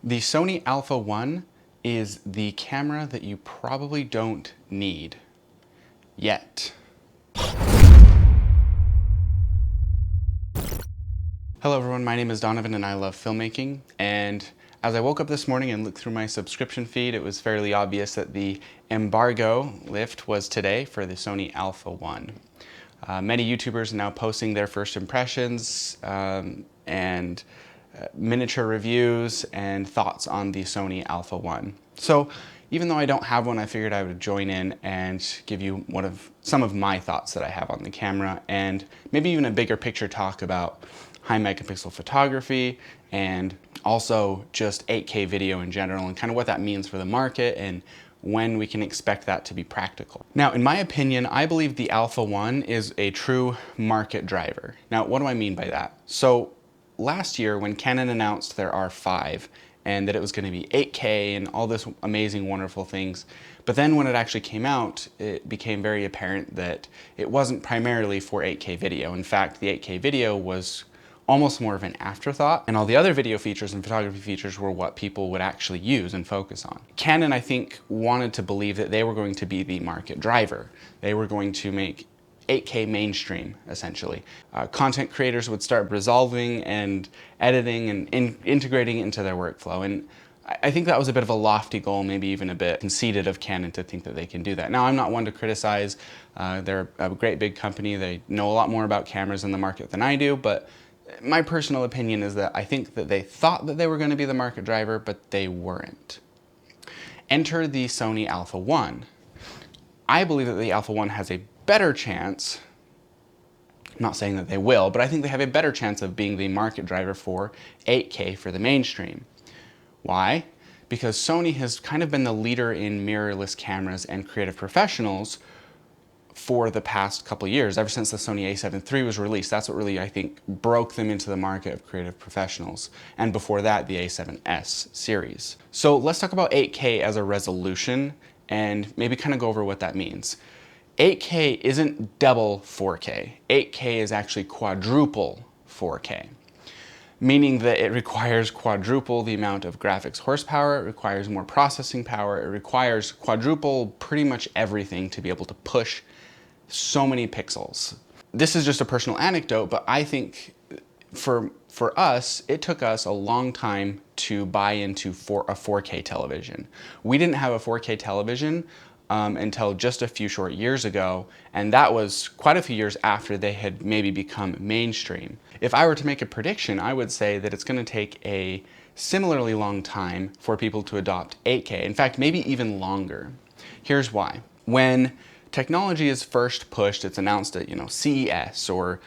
The Sony Alpha 1 is the camera that you probably don't need yet. Hello everyone, my name is Donovan and I love filmmaking, and as I woke up this morning and looked through my subscription feed, it was fairly obvious that the embargo lift was today for the Sony Alpha 1. Many YouTubers are now posting their first impressions and miniature reviews and thoughts on the Sony Alpha 1. So even though I don't have one, I figured I would join in and give you some of my thoughts that I have on the camera, and maybe even a bigger picture talk about high megapixel photography and also just 8K video in general and kind of what that means for the market and when we can expect that to be practical. Now, in my opinion, I believe the Alpha 1 is a true market driver. Now, what do I mean by that? So last year when Canon announced their R5 and that it was going to be 8K and all this amazing, wonderful things, but then when it actually came out, it became very apparent that it wasn't primarily for 8K video. In fact, the 8K video was almost more of an afterthought, and all the other video features and photography features were what people would actually use and focus on. Canon, I think, wanted to believe that they were going to be the market driver. They were going to make 8K mainstream, essentially. Content creators would start resolving and editing and integrating it into their workflow, and I think that was a bit of a lofty goal, maybe even a bit conceited of Canon to think that they can do that. Now, I'm not one to criticize. They're a great big company. They know a lot more about cameras in the market than I do, but my personal opinion is that I think that they thought that they were going to be the market driver, but they weren't. Enter the Sony Alpha 1. I believe that the Alpha 1 has a better chance, I'm not saying that they will, but I think they have a better chance of being the market driver for 8K for the mainstream. Why? Because Sony has kind of been the leader in mirrorless cameras and creative professionals for the past couple years, ever since the Sony a7 III was released. That's what really, I think, broke them into the market of creative professionals. And before that, the a7S series. So let's talk about 8K as a resolution and maybe kind of go over what that means. 8K isn't double 4K. 8K is actually quadruple 4K. Meaning that it requires quadruple the amount of graphics horsepower, it requires more processing power, it requires quadruple pretty much everything to be able to push so many pixels. This is just a personal anecdote, but I think for us, it took us a long time to buy into a 4K television. We didn't have a 4K television until just a few short years ago, and that was quite a few years after they had maybe become mainstream. If I were to make a prediction, I would say that it's going to take a similarly long time for people to adopt 8K. In fact, maybe even longer. Here's why. When technology is first pushed, it's announced at CES or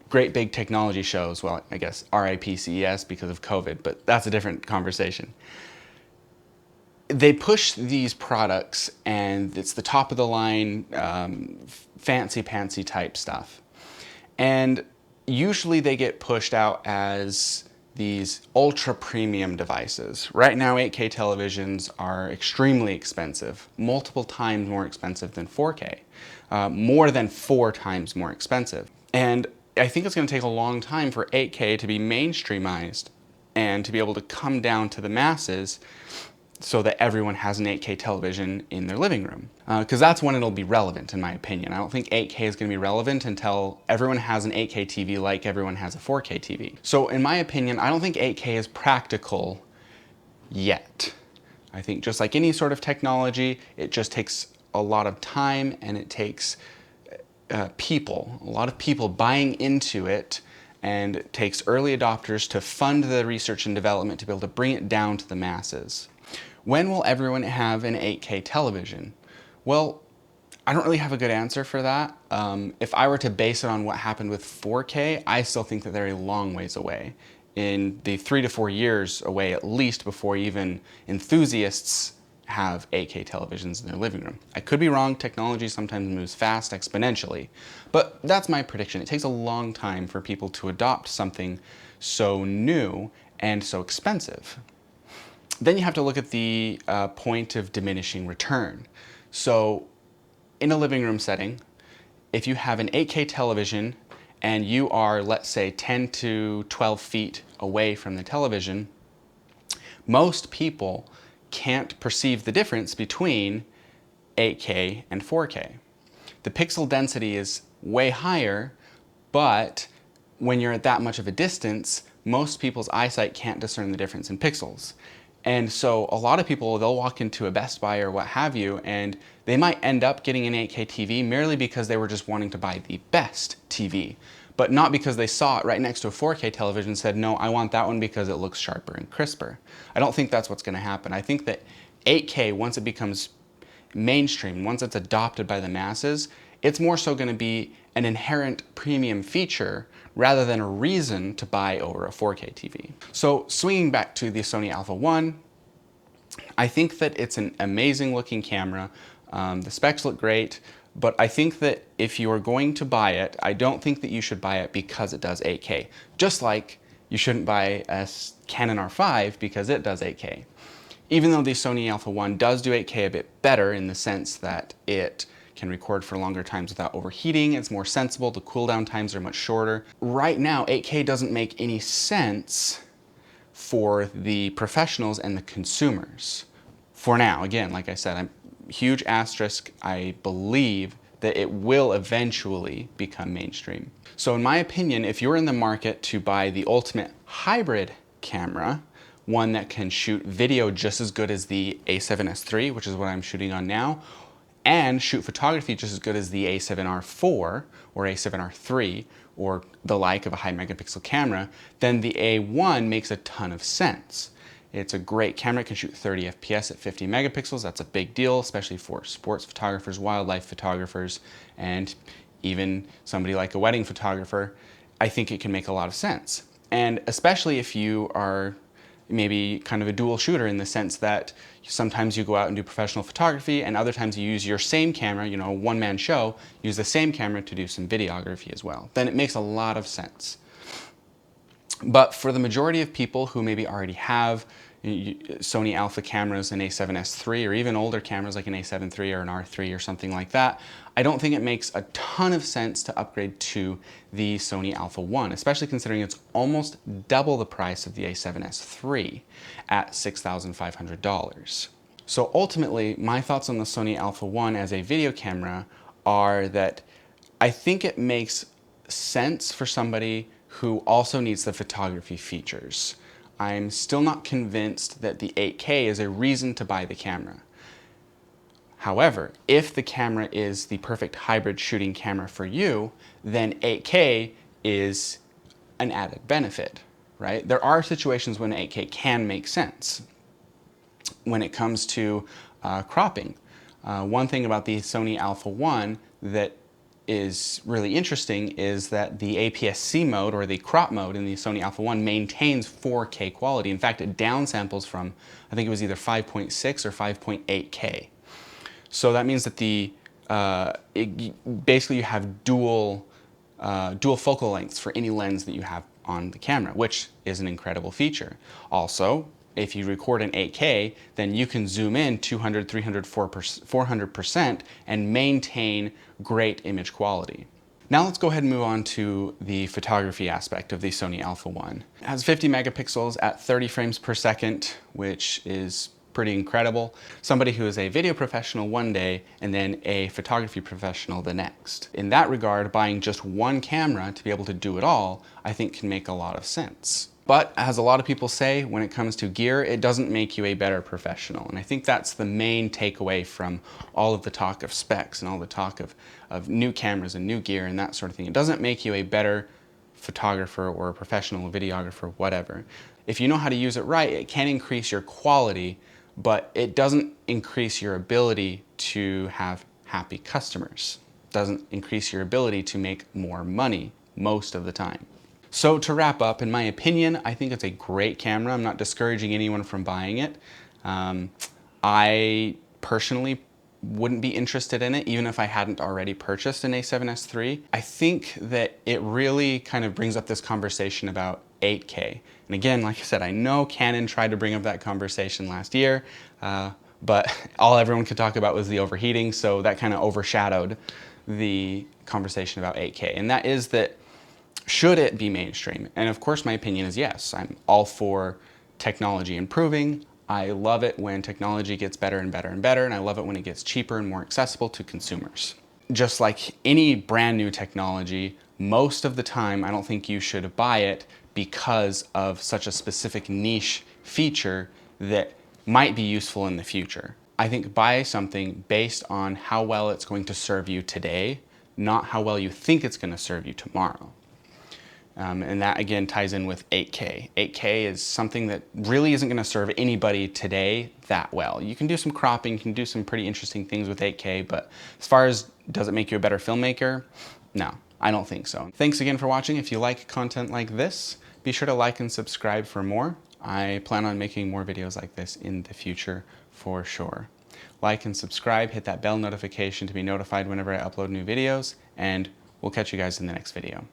great big technology shows. Well, I guess RIP CES because of COVID, but that's a different conversation. They push these products and it's the top of the line, fancy pantsy type stuff. And usually they get pushed out as these ultra premium devices. Right now 8K televisions are extremely expensive, multiple times more expensive than 4K, more than 4 times more expensive. And I think it's going to take a long time for 8K to be mainstreamized and to be able to come down to the masses so that everyone has an 8K television in their living room. Because that's when it'll be relevant, in my opinion. I don't think 8K is going to be relevant until everyone has an 8K TV like everyone has a 4K TV. So in my opinion, I don't think 8K is practical yet. I think just like any sort of technology, it just takes a lot of time and it takes a lot of people buying into it, and it takes early adopters to fund the research and development to be able to bring it down to the masses. When will everyone have an 8K television? Well, I don't really have a good answer for that. If I were to base it on what happened with 4K, I still think that they're a long ways away. In the 3 to 4 years away at least before even enthusiasts have 8K televisions in their living room. I could be wrong, technology sometimes moves fast, exponentially, but that's my prediction. It takes a long time for people to adopt something so new and so expensive. Then you have to look at the point of diminishing return. So in a living room setting, if you have an 8K television and you are, let's say, 10 to 12 feet away from the television, Most people can't perceive the difference between 8K and 4K. The pixel density is way higher, but when you're at that much of a distance, most people's eyesight can't discern the difference in pixels. And so a lot of people, they'll walk into a Best Buy or what have you, and they might end up getting an 8K TV merely because they were just wanting to buy the best TV, but not because they saw it right next to a 4K television and said, no, I want that one because it looks sharper and crisper. I don't think that's what's going to happen. I think that 8K, once it becomes mainstream, once it's adopted by the masses, it's more so going to be an inherent premium feature rather than a reason to buy over a 4K TV. So swinging back to the Sony Alpha 1, I think that it's an amazing looking camera. The specs look great, but I think that if you are going to buy it, I don't think that you should buy it because it does 8K. Just like you shouldn't buy a Canon R5 because it does 8K. Even though the Sony Alpha 1 does do 8K a bit better in the sense that it can record for longer times without overheating, it's more sensible, the cooldown times are much shorter. Right now, 8K doesn't make any sense for the professionals and the consumers. For now, again, like I said, I'm huge asterisk. I believe that it will eventually become mainstream. So in my opinion, if you're in the market to buy the ultimate hybrid camera, one that can shoot video just as good as the A7S III, which is what I'm shooting on now, and shoot photography just as good as the A7R4 or A7R3 or the like of a high megapixel camera, then the A1 makes a ton of sense. It's a great camera. It can shoot 30 FPS at 50 megapixels. That's a big deal, especially for sports photographers, wildlife photographers, and even somebody like a wedding photographer. I think it can make a lot of sense. And especially if you are maybe kind of a dual shooter in the sense that sometimes you go out and do professional photography and other times you use your same camera, you know, one-man show, use the same camera to do some videography as well. Then it makes a lot of sense. But for the majority of people who maybe already have Sony Alpha cameras, an A7S III, or even older cameras like an A7 III or an R3 or something like that, I don't think it makes a ton of sense to upgrade to the Sony Alpha 1, especially considering it's almost double the price of the A7S III at $6,500. So ultimately, my thoughts on the Sony Alpha 1 as a video camera are that I think it makes sense for somebody who also needs the photography features. I'm still not convinced that the 8K is a reason to buy the camera. However, if the camera is the perfect hybrid shooting camera for you, then 8K is an added benefit, right? There are situations when 8K can make sense. When it comes to cropping, one thing about the Sony Alpha 1 that is really interesting is that the APS-C mode, or the crop mode in the Sony Alpha 1, maintains 4K quality. In fact, it downsamples from, I think it was either 5.6 or 5.8K. So that means that basically you have dual focal lengths for any lens that you have on the camera, which is an incredible feature. Also, if you record in 8K, then you can zoom in 200, 300, 400% and maintain great image quality. Now let's go ahead and move on to the photography aspect of the Sony Alpha 1. It has 50 megapixels at 30 frames per second, which is pretty incredible. Somebody who is a video professional one day and then a photography professional the next. In that regard, buying just one camera to be able to do it all, I think can make a lot of sense. But as a lot of people say, when it comes to gear, it doesn't make you a better professional. And I think that's the main takeaway from all of the talk of specs and all the talk of new cameras and new gear and that sort of thing. It doesn't make you a better photographer or a professional videographer, whatever. If you know how to use it right, it can increase your quality, but it doesn't increase your ability to have happy customers. It doesn't increase your ability to make more money most of the time. So to wrap up, in my opinion, I think it's a great camera. I'm not discouraging anyone from buying it. I personally wouldn't be interested in it even if I hadn't already purchased an A7S III. I think that it really kind of brings up this conversation about 8K. And again, like I said, I know Canon tried to bring up that conversation last year, but all everyone could talk about was the overheating, so that kind of overshadowed the conversation about 8K. And that is that, should it be mainstream? And of course my opinion is yes. I'm all for technology improving. I love it when technology gets better and better and better, and I love it when it gets cheaper and more accessible to consumers. Just like any brand new technology, most of the time I don't think you should buy it because of such a specific niche feature that might be useful in the future. I think buy something based on how well it's going to serve you today, not how well you think it's going to serve you tomorrow. And that again ties in with 8K. 8K is something that really isn't going to serve anybody today that well. You can do some cropping, you can do some pretty interesting things with 8K, but as far as does it make you a better filmmaker? No, I don't think so. Thanks again for watching. If you like content like this, be sure to like and subscribe for more. I plan on making more videos like this in the future for sure. Like and subscribe, hit that bell notification to be notified whenever I upload new videos, and we'll catch you guys in the next video.